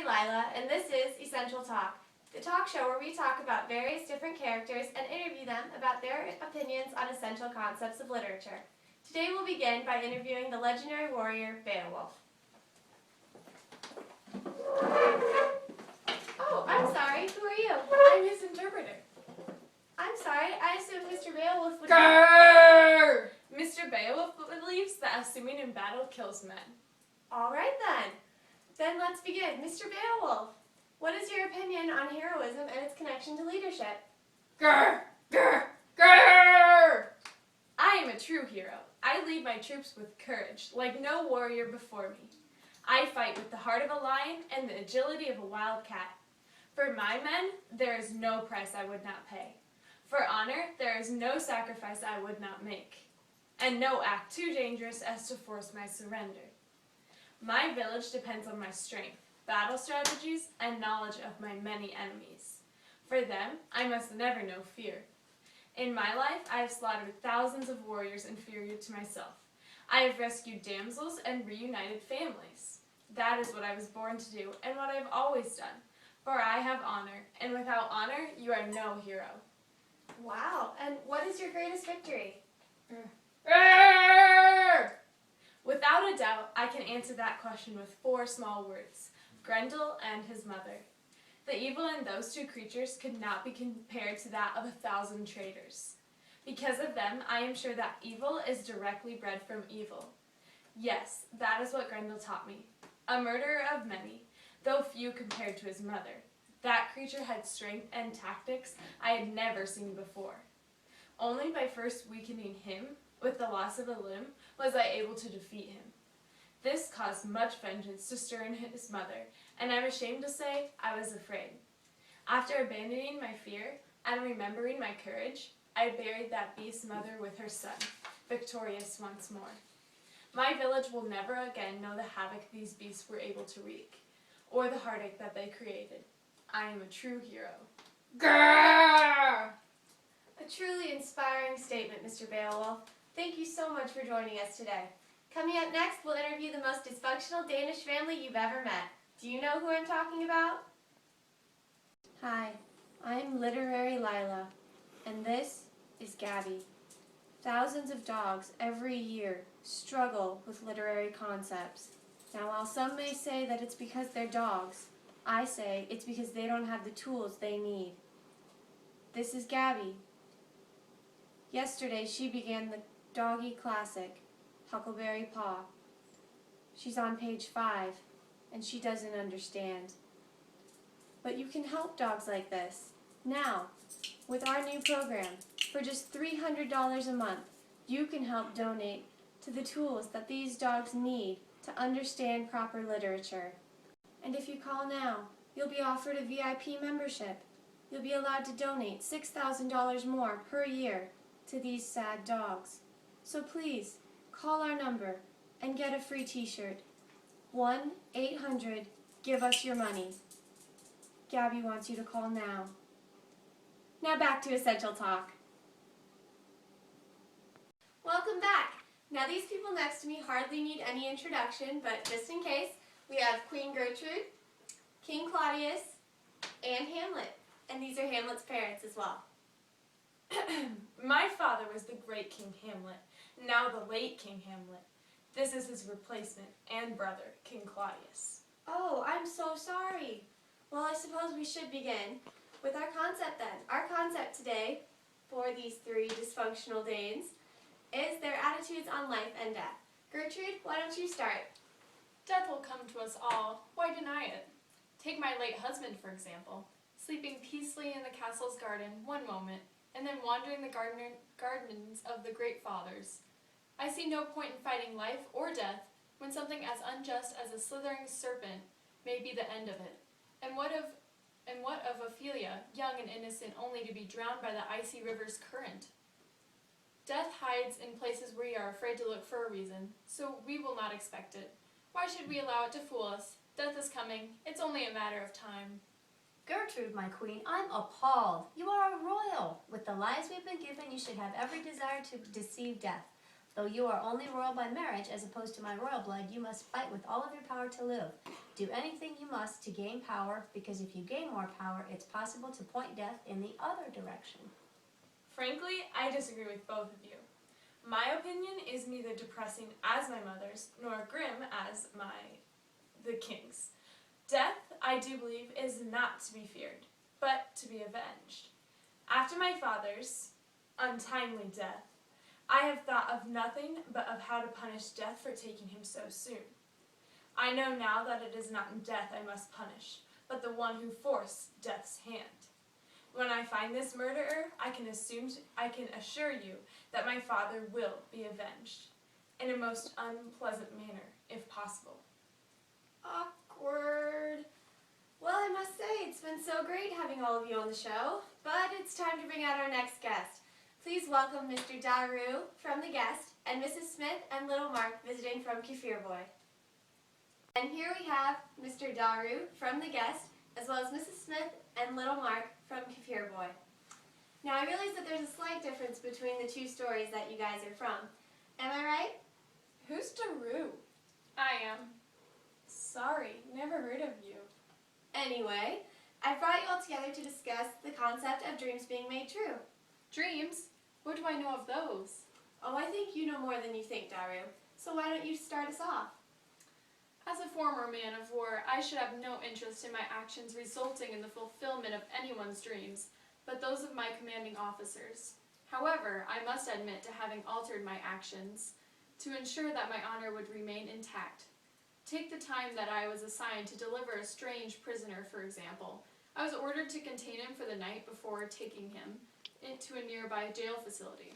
Lila, and this is Essential Talk, the talk show where we talk about various different characters and interview them about their opinions on essential concepts of literature. Today we'll begin by interviewing the legendary warrior Beowulf. Oh, I'm sorry. Who are you? I'm his interpreter. I'm sorry. I assumed Mr. Beowulf would... Grrr! Mr. Beowulf believes that assuming in battle kills men. All right then. Then let's begin. Mr. Beowulf, what is your opinion on heroism and its connection to leadership? Grrr! Grrr! Grrr! I am a true hero. I lead my troops with courage, like no warrior before me. I fight with the heart of a lion and the agility of a wild cat. For my men, there is no price I would not pay. For honor, there is no sacrifice I would not make, and no act too dangerous as to force my surrender. My village depends on my strength, battle strategies, and knowledge of my many enemies. For them, I must never know fear. In my life, I have slaughtered thousands of warriors inferior to myself. I have rescued damsels and reunited families. That is what I was born to do, and what I have always done. For I have honor, and without honor, you are no hero. Wow, and what is your greatest victory? Without a doubt, I can answer that question with 4 small words: Grendel and his mother. The evil in those 2 creatures could not be compared to that of 1,000 traitors. Because of them, I am sure that evil is directly bred from evil. Yes, that is what Grendel taught me. A murderer of many, though few compared to his mother. That creature had strength and tactics I had never seen before. Only by first weakening him, with the loss of a limb, was I able to defeat him. This caused much vengeance to stir in his mother, and I'm ashamed to say I was afraid. After abandoning my fear and remembering my courage, I buried that beast's mother with her son, victorious once more. My village will never again know the havoc these beasts were able to wreak, or the heartache that they created. I am a true hero. Grrr! A truly inspiring statement, Mr. Beowulf. Thank you so much for joining us today. Coming up next, we'll interview the most dysfunctional Danish family you've ever met. Do you know who I'm talking about? Hi, I'm Literary Lila, and this is Gabby. Thousands of dogs every year struggle with literary concepts. Now, while some may say that it's because they're dogs, I say it's because they don't have the tools they need. This is Gabby. Yesterday, she began the doggy classic, Huckleberry Paw. She's on page 5, and she doesn't understand. But you can help dogs like this. Now, with our new program, for just $300 a month, you can help donate to the tools that these dogs need to understand proper literature. And if you call now, you'll be offered a VIP membership. You'll be allowed to donate $6,000 more per year to these sad dogs. So please, call our number and get a free t-shirt. 1-800-GIVE-US-YOUR-MONEY. Gabby wants you to call now. Now back to Essential Talk. Welcome back. Now these people next to me hardly need any introduction, but just in case, we have Queen Gertrude, King Claudius, and Hamlet. And these are Hamlet's parents as well. My father was the great King Hamlet, now the late King Hamlet. This is his replacement and brother, King Claudius. Oh, I'm so sorry. Well, I suppose we should begin with our concept then. Our concept today for these 3 dysfunctional Danes is their attitudes on life and death. Gertrude, why don't you start? Death will come to us all. Why deny it? Take my late husband, for example, sleeping peacefully in the castle's garden one moment, and then wandering the gardens of the great fathers. I see no point in fighting life or death when something as unjust as a slithering serpent may be the end of it. And what of Ophelia, young and innocent only to be drowned by the icy river's current? Death hides in places where we are afraid to look for a reason, so we will not expect it. Why should we allow it to fool us? Death is coming. It's only a matter of time. Gertrude, my queen, I'm appalled. You are a royal. With the lies we've been given, you should have every desire to deceive death. Though you are only royal by marriage as opposed to my royal blood, you must fight with all of your power to live. Do anything you must to gain power, because if you gain more power, it's possible to point death in the other direction. Frankly, I disagree with both of you. My opinion is neither depressing as my mother's, nor grim as the king's. Death, I do believe, is not to be feared, but to be avenged. After my father's untimely death, I have thought of nothing but of how to punish death for taking him so soon. I know now that it is not death I must punish, but the one who forced death's hand. When I find this murderer, I can assure you that my father will be avenged, in a most unpleasant manner, if possible. Awkward. Well, I must say, it's been so great having all of you on the show, but it's time to bring out our next guest. Please welcome Mr. Daru from The Guest, and Mrs. Smith and Little Mark visiting from Kefir Boy. And here we have Mr. Daru from The Guest, as well as Mrs. Smith and Little Mark from Kefir Boy. Now, I realize that there's a slight difference between the two stories that you guys are from. Am I right? Who's Daru? I am. Sorry, never heard of you. Anyway, I brought you all together to discuss the concept of dreams being made true. Dreams? What do I know of those? Oh, I think you know more than you think, Daru. So why don't you start us off? As a former man of war, I should have no interest in my actions resulting in the fulfillment of anyone's dreams, but those of my commanding officers. However, I must admit to having altered my actions to ensure that my honor would remain intact. Take the time that I was assigned to deliver a strange prisoner, for example. I was ordered to contain him for the night before taking him into a nearby jail facility.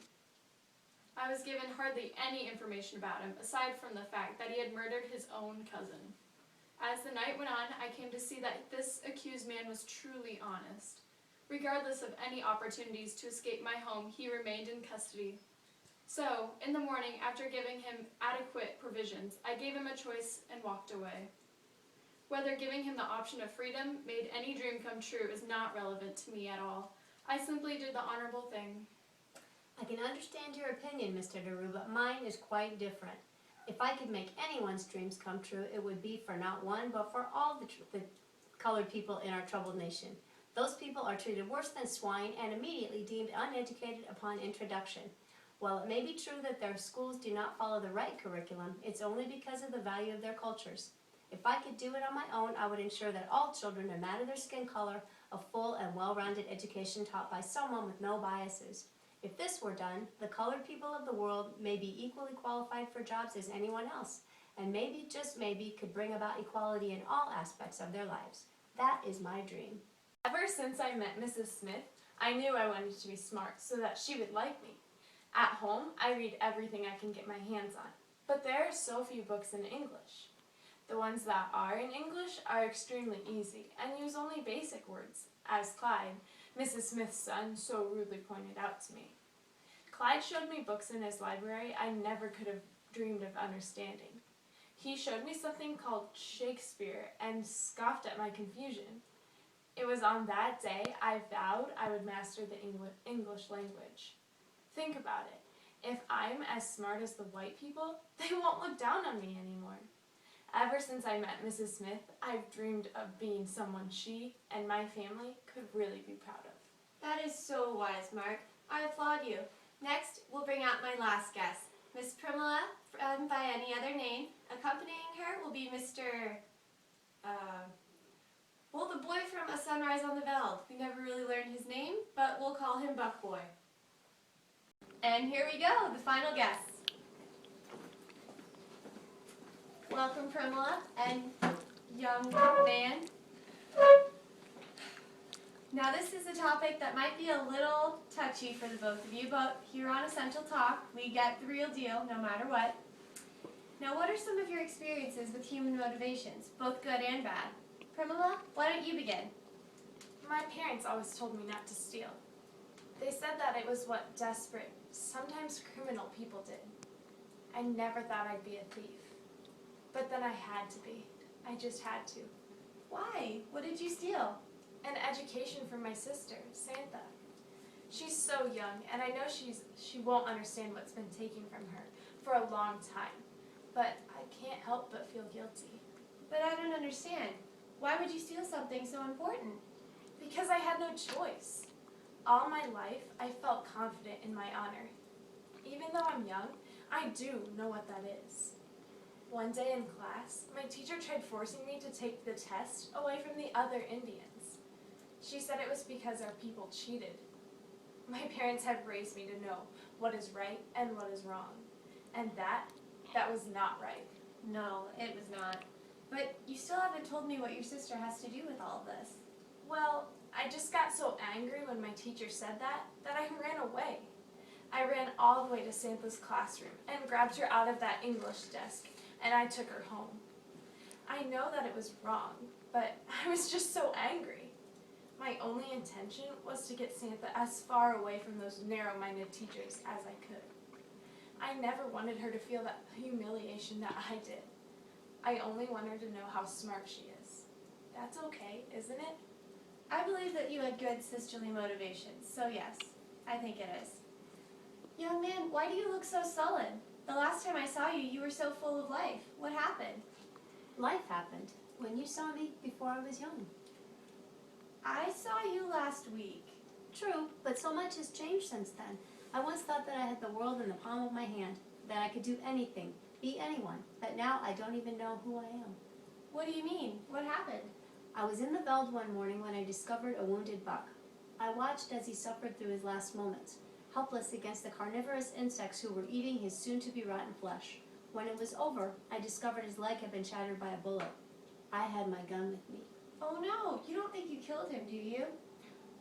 I was given hardly any information about him, aside from the fact that he had murdered his own cousin. As the night went on, I came to see that this accused man was truly honest. Regardless of any opportunities to escape my home, he remained in custody. So, in the morning, after giving him adequate provisions, I gave him a choice and walked away. Whether giving him the option of freedom made any dream come true is not relevant to me at all. I simply did the honorable thing. I can understand your opinion, Mr. Daru, but mine is quite different. If I could make anyone's dreams come true, it would be for not one, but for all the colored people in our troubled nation. Those people are treated worse than swine and immediately deemed uneducated upon introduction. While it may be true that their schools do not follow the right curriculum, it's only because of the value of their cultures. If I could do it on my own, I would ensure that all children, no matter their skin color, a full and well-rounded education taught by someone with no biases. If this were done, the colored people of the world may be equally qualified for jobs as anyone else, and maybe, just maybe, could bring about equality in all aspects of their lives. That is my dream. Ever since I met Mrs. Smith, I knew I wanted to be smart so that she would like me. At home, I read everything I can get my hands on, but there are so few books in English. The ones that are in English are extremely easy and use only basic words, as Clyde, Mrs. Smith's son, so rudely pointed out to me. Clyde showed me books in his library I never could have dreamed of understanding. He showed me something called Shakespeare and scoffed at my confusion. It was on that day I vowed I would master the English language. Think about it. If I'm as smart as the white people, they won't look down on me anymore. Ever since I met Mrs. Smith, I've dreamed of being someone she and my family could really be proud of. That is so wise, Mark. I applaud you. Next, we'll bring out my last guest, Miss Primula, by any other name. Accompanying her will be Mr. The boy from A Sunrise on the Veld. We never really learned his name, but we'll call him Buck Boy. And here we go, the final guests. Welcome, Primula and young man. Now, this is a topic that might be a little touchy for the both of you, but here on Essential Talk, we get the real deal no matter what. Now, what are some of your experiences with human motivations, both good and bad? Primula, why don't you begin? My parents always told me not to steal. They said that it was what desperate, sometimes criminal people did. I never thought I'd be a thief. But then I had to be. I just had to. Why? What did you steal? An education from my sister, Santha. She's so young, and I know she won't understand what's been taken from her, for a long time, but I can't help but feel guilty. But I don't understand. Why would you steal something so important? Because I had no choice. All my life, I felt confident in my honor. Even though I'm young, I do know what that is. One day in class, my teacher tried forcing me to take the test away from the other Indians. She said it was because our people cheated. My parents had raised me to know what is right and what is wrong. And that was not right. No, it was not. But you still haven't told me what your sister has to do with all of this. Well, I just got so angry when my teacher said that I ran away. I ran all the way to Samantha's classroom and grabbed her out of that English desk, and I took her home. I know that it was wrong, but I was just so angry. My only intention was to get Samantha as far away from those narrow-minded teachers as I could. I never wanted her to feel that humiliation that I did. I only want her to know how smart she is. That's okay, isn't it? I believe that you had good sisterly motivations, so yes, I think it is. Young man, why do you look so sullen? The last time I saw you, you were so full of life. What happened? Life happened when you saw me before I was young. I saw you last week. True, but so much has changed since then. I once thought that I had the world in the palm of my hand, that I could do anything, be anyone, but now I don't even know who I am. What do you mean? What happened? I was in the veld one morning when I discovered a wounded buck. I watched as he suffered through his last moments, helpless against the carnivorous insects who were eating his soon-to-be rotten flesh. When it was over, I discovered his leg had been shattered by a bullet. I had my gun with me. Oh no, you don't think you killed him, do you?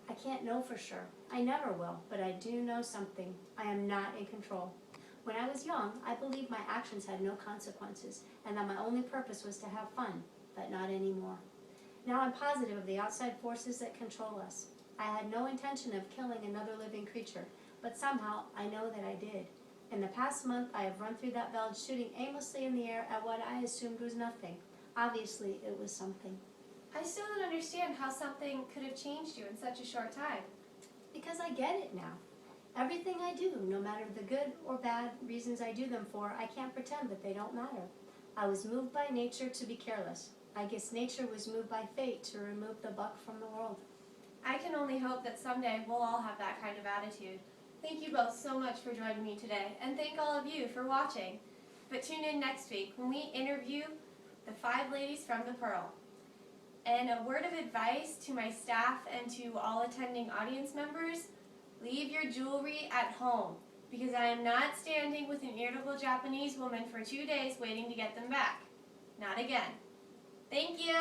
I can't know for sure. I never will, but I do know something. I am not in control. When I was young, I believed my actions had no consequences, and that my only purpose was to have fun, but not anymore. Now I'm positive of the outside forces that control us. I had no intention of killing another living creature, but somehow I know that I did. In the past month, I have run through that veld shooting aimlessly in the air at what I assumed was nothing. Obviously, it was something. I still don't understand how something could have changed you in such a short time. Because I get it now. Everything I do, no matter the good or bad reasons I do them for, I can't pretend that they don't matter. I was moved by nature to be careless. I guess nature was moved by fate to remove the buck from the world. I can only hope that someday we'll all have that kind of attitude. Thank you both so much for joining me today, and thank all of you for watching. But tune in next week when we interview the 5 ladies from the Pearl. And a word of advice to my staff and to all attending audience members, leave your jewelry at home, because I am not standing with an irritable Japanese woman for 2 days waiting to get them back. Not again. Thank you.